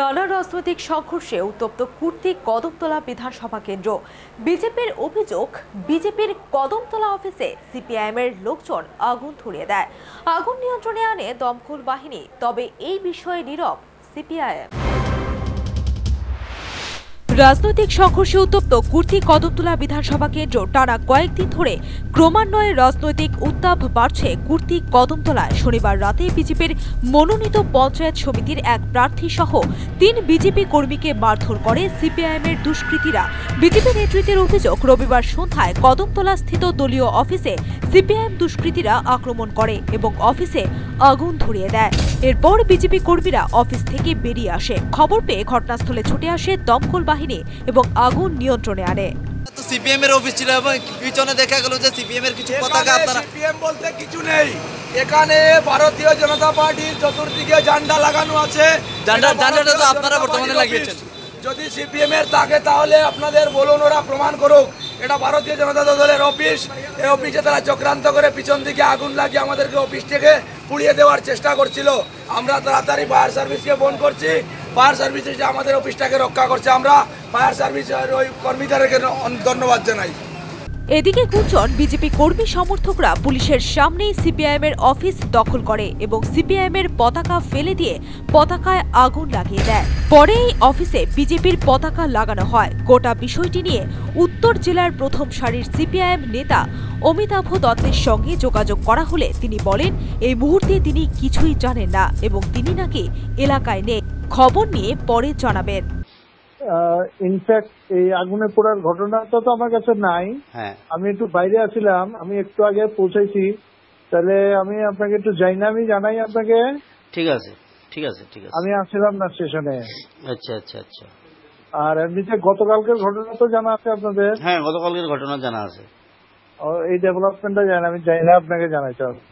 টানা রাজনৈতিক সংঘর্ষে উত্তপ্ত কুর্তি কদমতলা বিধানসভা কেন্দ্র। বিজেপির অভিযোগ, বিজেপির কদমতলা অফিসে সিপিআইএমের লোকজন আগুন ধরিয়ে দেয়। আগুন নিয়ন্ত্রণে আনে দমকল বাহিনী, তবে এই বিষয়ে নীরব সিপিআইএম। রাজনৈতিক সংঘর্ষে উত্তপ্ত কুর্তি কদমতলা বিধানসভা কেন্দ্র। টানা কয়েকদিন ধরে ক্রমান্বয়ে রাজনৈতিক উত্তাপ বাড়ছে কুর্তি কদমতলায়। শনিবার রাতে বিজেপির মনোনীত পঞ্চায়েত সমিতির এক প্রার্থী সহ ৩ বিজেপি কর্মীকে মারধর করে সিপিআইএমের দুষ্কৃতীরা। বিজেপি নেতৃত্বের অভিযোগ, রবিবার সন্ধ্যায় কদমতলা স্থিত দলীয় অফিসে সিপিআইএম দুষ্কৃতীরা আক্রমণ করে এবং অফিসে আগুন ধরিয়ে দেয়। এরপর বিজেপি কর্মীরা অফিস থেকে বেরিয়ে আসে। খবর পেয়ে ঘটনাস্থলে ছুটে আসে দমকল বাহিনী এবং আগুন নিয়ন্ত্রণে আনে। তো সিপিএম এর অফিস ছিল এবং পিছনে দেখা গেল যে সিপিএম এর কিছু পতাকা, আপনারা সিপিএম বলতে কিছু নেই এখানে। ভারতীয় জনতা পার্টির চতুর্দিকে ঝান্ডা লাগানো আছে। ঝান্ডাটা তো আপনারা বর্তমানে লাগিয়েছেন। যদি সিপিএম এর থাকে তাহলে আপনাদের বলুন, ওরা প্রমাণ করুক। এটা ভারতীয় জনতা দলের অফিস। এই অফিসে তারা চক্রান্ত করে পিছন দিকে আগুন লাগিয়ে আমাদেরকে অফিস থেকে পুড়িয়ে দেওয়ার চেষ্টা করছিল। আমরা তাড়াতাড়ি ফায়ার সার্ভিসকে ফোন করছি। ফায়ার সার্ভিস এসে আমাদের অফিসটাকে রক্ষা করছে। আমরা ফায়ার সার্ভিসের ওই কর্মীদেরকে ধন্যবাদ জানাই। এদিকে গুঞ্জন, বিজেপি কর্মী সমর্থকরা পুলিশের সামনেই সিপিআইএমের অফিস দখল করে এবং সিপিআইএমের পতাকা ফেলে দিয়ে পতাকায় আগুন লাগিয়ে দেয়। পরে এই অফিসে বিজেপির পতাকা লাগানো হয়। গোটা বিষয়টি নিয়ে উত্তর জেলার প্রথম সারির সিপিআইএম নেতা অমিতাভ দত্তের সঙ্গে যোগাযোগ করা হলে তিনি বলেন, এই মুহূর্তে তিনি কিছুই জানেন না এবং তিনি নাকি এলাকায় নেই। খবর নিয়ে পরে জানাবেন। ইনফ্যাক্ট এই আগুনে পোড়ার ঘটনাটা তো আমার কাছে নাই। আমি একটু বাইরে আছিলাম, আমি একটু আগে পৌঁছেছি। তাহলে আমি আপনাকে একটু আমি জানাই আপনাকে। ঠিক আছে, ঠিক আছে, ঠিক আছে। আমি আসছিলাম না স্টেশনে। আচ্ছা আচ্ছা আচ্ছা। আর এমনিতে গতকালকের ঘটনা তো জানা আছে আপনাদের? হ্যাঁ, গতকালকের ঘটনা জানা আছে। এই ডেভেলপমেন্টটা জানি, আমি জানি না, আপনাকে জানাইতে হবে।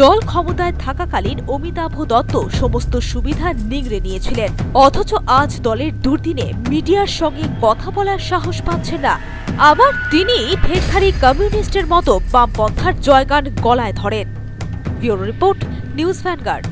দল ক্ষমতায় থাকাকালীন অমিতাভ দত্ত সমস্ত সুবিধা নিংড়ে নিয়েছিলেন, অথচ আজ দলের দুর্দিনে মিডিয়ার সঙ্গে কথা বলার সাহস পাচ্ছেন না। আবার তিনি ফেরখারি কমিউনিস্টের মতো বামপন্থার জয়গান গলায় ধরেন। Bureau report, news vanguard.